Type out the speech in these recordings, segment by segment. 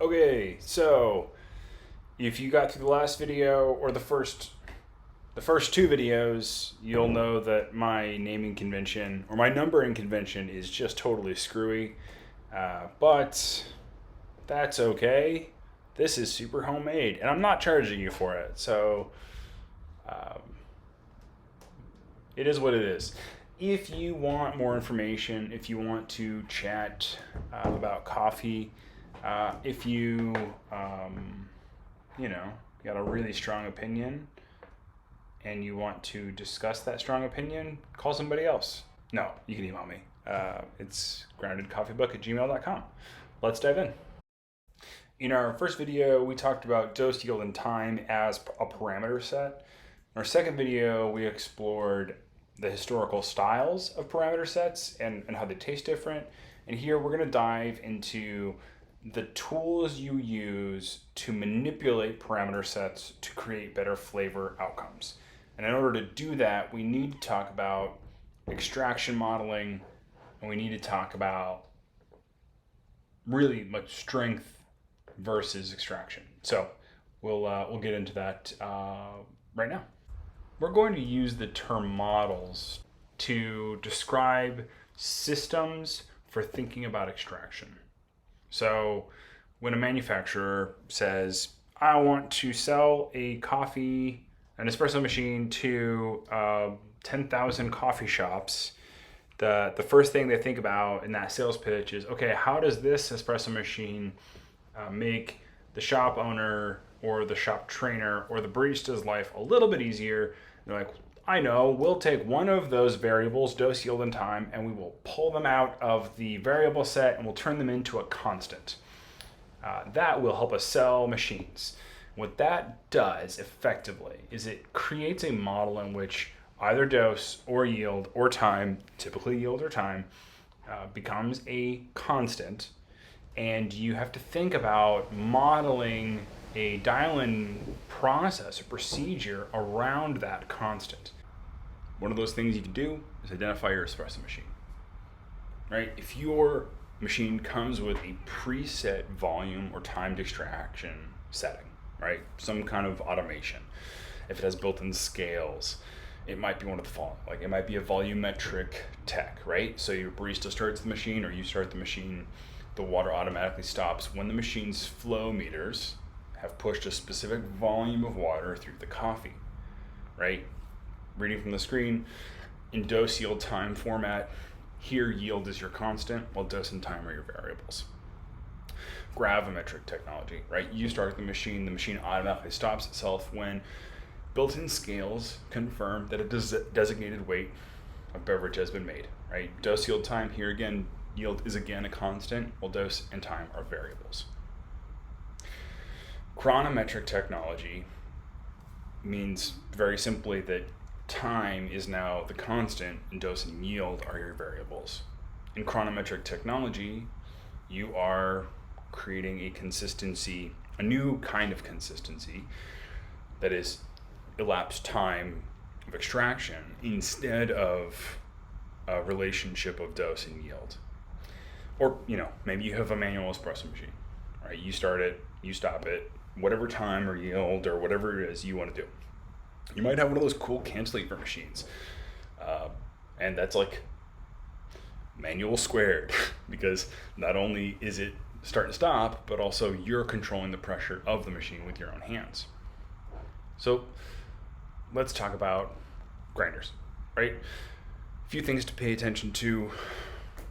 Okay, so if you got through the last video or the first two videos, you'll know that my naming convention or my numbering convention is just totally screwy. But that's okay. This is super homemade, and I'm not charging you for it, so um, it is what it is. If you want more information, if you want to chat about coffee, if you, you know, got a really strong opinion and you want to discuss that strong opinion, call somebody else. No, you can email me. It's groundedcoffeebook@gmail.com. Let's dive in. In our first video, we talked about dose, yield, and time as a parameter set. In our second video, we explored the historical styles of parameter sets and how they taste different. And here we're going to dive into the tools you use to manipulate parameter sets to create better flavor outcomes. And in order to do that, we need to talk about extraction modeling, and we need to talk about really much strength versus extraction. So we'll get into that right now. We're going to use the term models to describe systems for thinking about extraction. So when a manufacturer says, I want to sell an espresso machine to 10,000 coffee shops, the first thing they think about in that sales pitch is, okay, how does this espresso machine make the shop owner or the shop trainer or the barista's life a little bit easier? They're like, I know, we'll take one of those variables, dose, yield, and time, and we will pull them out of the variable set and we'll turn them into a constant. That will help us sell machines. What that does effectively is it creates a model in which either dose or yield or time, typically yield or time, becomes a constant, and you have to think about modeling a dial-in process or procedure around that constant. One of those things you can do is identify your espresso machine, right? If your machine comes with a preset volume or timed extraction setting, right? Some kind of automation. If it has built-in scales, it might be one of the following. Like it might be a volumetric tech, right? So your barista starts the machine or you start the machine, the water automatically stops when the machine's flow meters have pushed a specific volume of water through the coffee, right? Reading from the screen, in dose, yield, time format, here yield is your constant, while dose and time are your variables. Gravimetric technology, right? You start the machine automatically stops itself when built-in scales confirm that a designated weight of beverage has been made, right? Dose, yield, time, here again, yield is again a constant, while dose and time are variables. Chronometric technology means very simply that time is now the constant and dose and yield are your variables. In chronometric technology, you are creating a consistency, a new kind of consistency that is elapsed time of extraction instead of a relationship of dose and yield. Or, maybe you have a manual espresso machine, right? You start it, you stop it, whatever time or yield or whatever it is you want to do. You might have one of those cool cantilever machines. And that's like manual squared because not only is it start and stop, but also you're controlling the pressure of the machine with your own hands. So let's talk about grinders, right? A few things to pay attention to.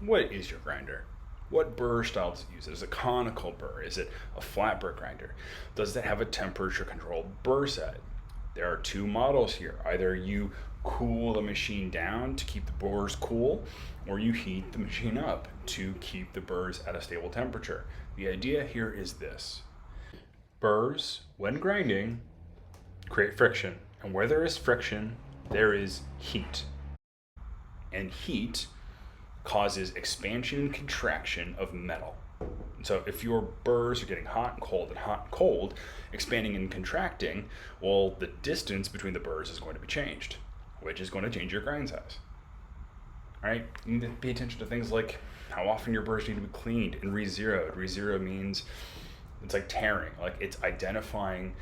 What is your grinder? What burr style does it use? Is it a conical burr? Is it a flat burr grinder? Does it have a temperature controlled burr set? There are two models here. Either you cool the machine down to keep the burrs cool, or you heat the machine up to keep the burrs at a stable temperature. The idea here is this. Burrs, when grinding, create friction. And where there is friction, there is heat. And heat causes expansion and contraction of metal. So if your burrs are getting hot and cold, expanding and contracting, well, the distance between the burrs is going to be changed, which is going to change your grind size. All right, you need to pay attention to things like how often your burrs need to be cleaned and re-zeroed. Re-zero means It's like tearing, like it's identifying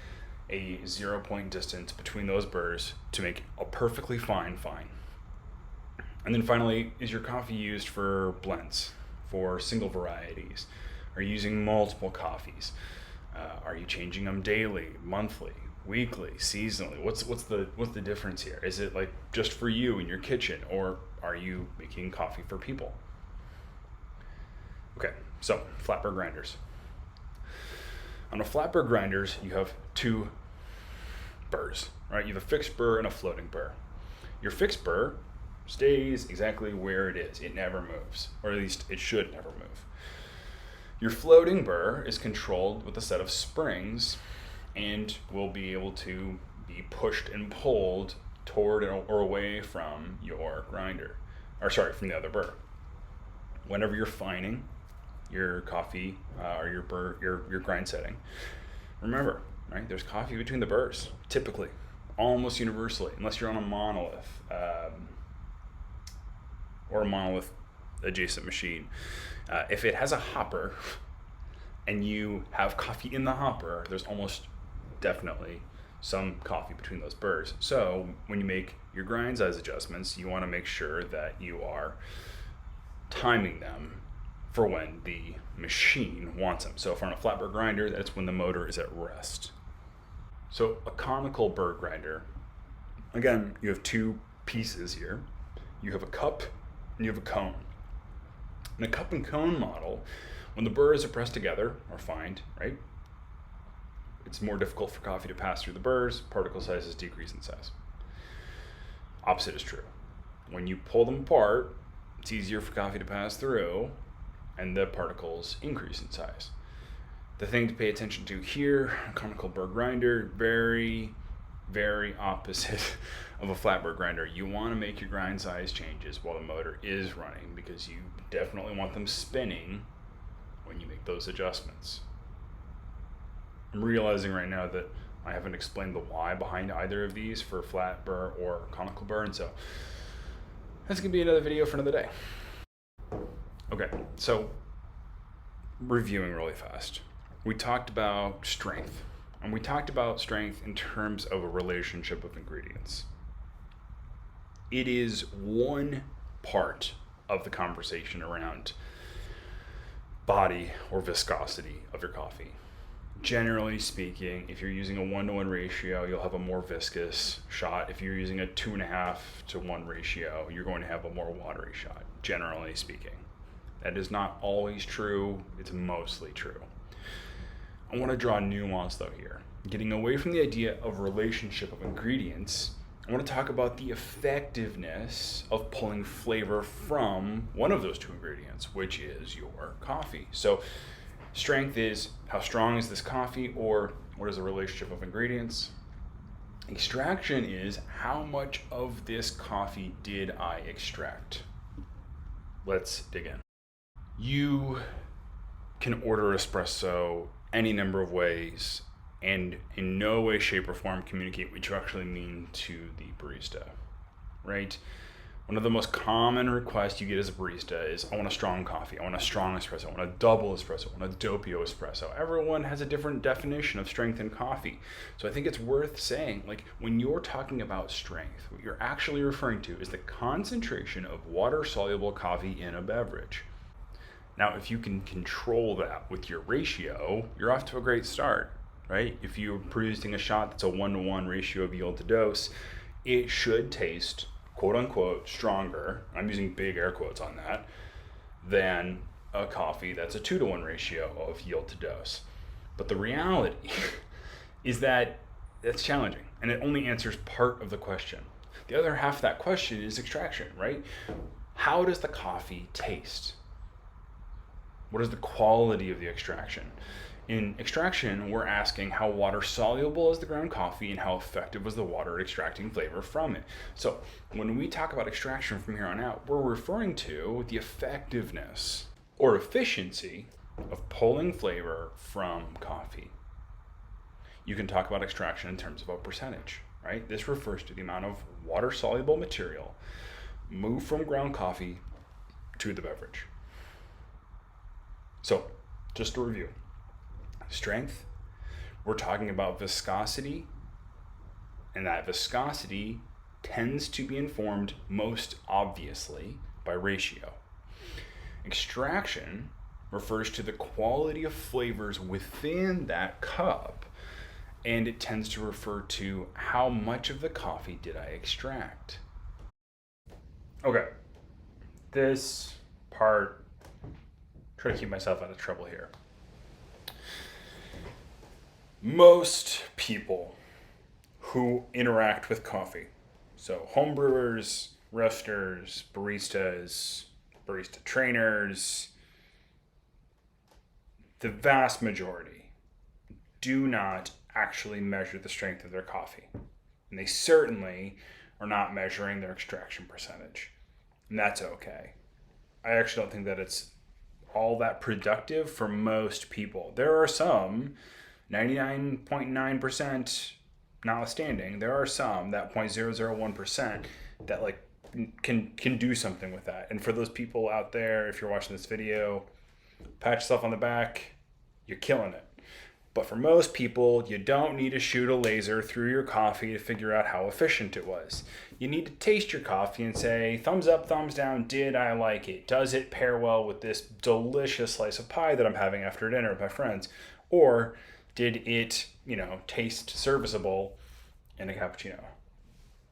a 0 point distance between those burrs to make a perfectly fine. And then finally, is your coffee used for blends, for single varieties? Are you using multiple coffees? Are you changing them daily, monthly, weekly, seasonally? What's the difference here? Is it like just for you in your kitchen, or are you making coffee for people? Okay, so flat burr grinders. On a flat burr grinders, you have two burrs, right? You have a fixed burr and a floating burr. Your fixed burr stays exactly where it is. It never moves, or at least it should never move. Your floating burr is controlled with a set of springs and will be able to be pushed and pulled toward or away from your grinder, from the other burr. Whenever you're fining your coffee or your burr, your grind setting, remember, right? There's coffee between the burrs, typically, almost universally, unless you're on a monolith or a monolith adjacent machine. If it has a hopper and you have coffee in the hopper, there's almost definitely some coffee between those burrs. So when you make your grind size adjustments, you want to make sure that you are timing them for when the machine wants them. So if on a flat burr grinder, that's when the motor is at rest. So a conical burr grinder, again, you have two pieces here. You have a cup and you have a cone. In a cup and cone model, when the burrs are pressed together or fined, right, it's more difficult for coffee to pass through the burrs, particle sizes decrease in size. Opposite is true. When you pull them apart, it's easier for coffee to pass through and the particles increase in size. The thing to pay attention to here, a conical burr grinder, very, very opposite of a flat burr grinder. You want to make your grind size changes while the motor is running, because you definitely want them spinning when you make those adjustments. I'm realizing right now that I haven't explained the why behind either of these for flat burr or conical burr, and so that's gonna be another video for another day. Okay, so reviewing really fast. We talked about strength, and we talked about strength in terms of a relationship of ingredients. It is one part of the conversation around body or viscosity of your coffee. Generally speaking, if you're using a 1-to-1 ratio, you'll have a more viscous shot. If you're using a 2.5-to-1 ratio, you're going to have a more watery shot, generally speaking. That is not always true, it's mostly true. I want to draw nuance though here. Getting away from the idea of relationship of ingredients, I want to talk about the effectiveness of pulling flavor from one of those two ingredients, which is your coffee. So strength is how strong is this coffee, or what is the relationship of ingredients? Extraction is how much of this coffee did I extract? Let's dig in. You can order espresso any number of ways and in no way, shape, or form communicate what you actually mean to the barista, right? One of the most common requests you get as a barista is, I want a strong coffee, I want a strong espresso, I want a double espresso, I want a doppio espresso. Everyone has a different definition of strength in coffee. So I think it's worth saying, like, when you're talking about strength, what you're actually referring to is the concentration of water-soluble coffee in a beverage. Now, if you can control that with your ratio, you're off to a great start, right? If you're producing a shot that's a 1-to-1 ratio of yield to dose, it should taste, quote unquote, stronger, I'm using big air quotes on that, than a coffee that's a 2-to-1 ratio of yield to dose. But the reality is that that's challenging, and it only answers part of the question. The other half of that question is extraction, right? How does the coffee taste? What is the quality of the extraction? In extraction, we're asking how water soluble is the ground coffee and how effective was the water at extracting flavor from it. So when we talk about extraction from here on out, we're referring to the effectiveness or efficiency of pulling flavor from coffee. You can talk about extraction in terms of a percentage, right? This refers to the amount of water soluble material moved from ground coffee to the beverage. So just to review, strength. We're talking about viscosity, and that viscosity tends to be informed most obviously by ratio. Extraction refers to the quality of flavors within that cup, and it tends to refer to how much of the coffee did I extract. Okay, this part, try to keep myself out of trouble here. Most people who interact with coffee, so homebrewers, roasters, baristas, barista trainers, the vast majority do not actually measure the strength of their coffee. And they certainly are not measuring their extraction percentage. And that's okay. I actually don't think that it's all that productive for most people. There are some, 99.9% notwithstanding, there are some, that 0.001%, that like can do something with that. And for those people out there, if you're watching this video, pat yourself on the back, you're killing it. But for most people, you don't need to shoot a laser through your coffee to figure out how efficient it was. You need to taste your coffee and say, thumbs up, thumbs down, did I like it? Does it pair well with this delicious slice of pie that I'm having after dinner with my friends? Or did it, taste serviceable in a cappuccino?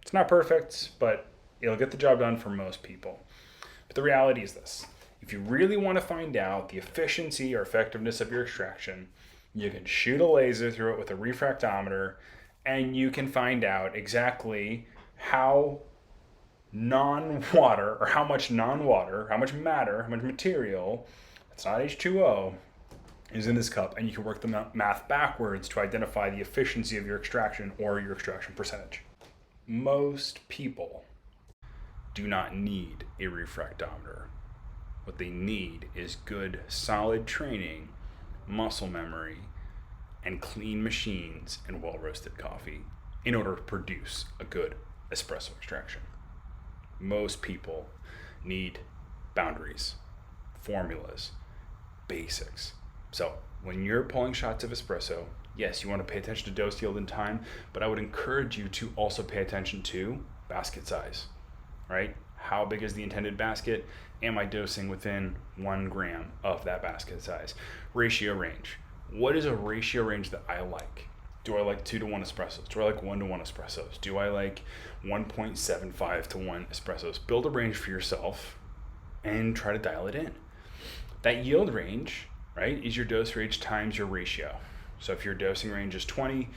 It's not perfect, but it'll get the job done for most people. But the reality is this. If you really want to find out the efficiency or effectiveness of your extraction, you can shoot a laser through it with a refractometer, and you can find out exactly how non-water, or how much non-water, how much matter, how much material, it's not H2O, is in this cup, and you can work the math backwards to identify the efficiency of your extraction or your extraction percentage. Most people do not need a refractometer. What they need is good, solid training, muscle memory, and clean machines and well-roasted coffee in order to produce a good espresso extraction. Most people need boundaries, formulas, basics. So when you're pulling shots of espresso, yes, you want to pay attention to dose, yield, and time, but I would encourage you to also pay attention to basket size, right? How big is the intended basket? Am I dosing within 1 gram of that basket size? Ratio range. What is a ratio range that I like? Do I like 2-to-1 espressos? Do I like 1-to-1 espressos? Do I like 1.75 to 1 espressos? Build a range for yourself and try to dial it in. That yield range, right, is your dose range times your ratio. So if your dosing range is 20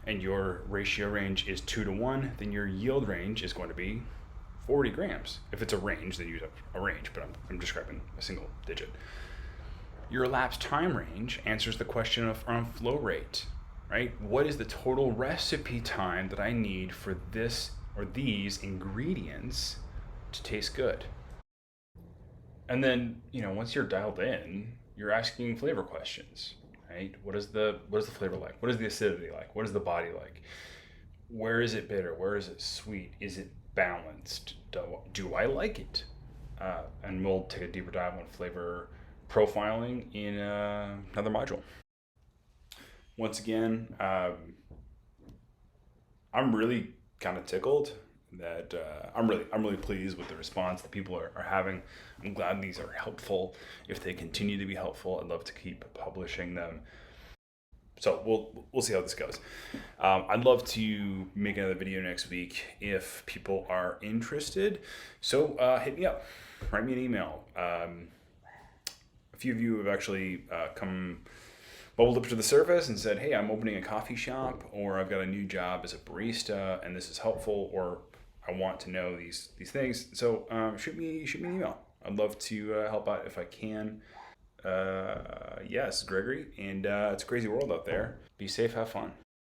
and your ratio range is 2-to-1, then your yield range is going to be 40 grams. If it's a range, then use a range, but I'm describing a single digit. Your elapsed time range answers the question on flow rate, right? What is the total recipe time that I need for this or these ingredients to taste good? And then, once you're dialed in, you're asking flavor questions, right? What is the flavor like? What is the acidity like? What is the body like? Where is it bitter? Where is it sweet? Is it balanced? Do I like it? And we'll take a deeper dive on flavor profiling in another module. Once again, I'm really kind of tickled that I'm really pleased with the response that people are having. I'm glad these are helpful. If they continue to be helpful, I'd love to keep publishing them. So we'll see how this goes. I'd love to make another video next week if people are interested. So hit me up, write me an email. A few of you have actually bubbled up to the surface and said, hey, I'm opening a coffee shop, or I've got a new job as a barista and this is helpful, or I want to know these things. So shoot me an email. I'd love to help out if I can. Yes, Gregory, and it's a crazy world out there. Be safe, have fun.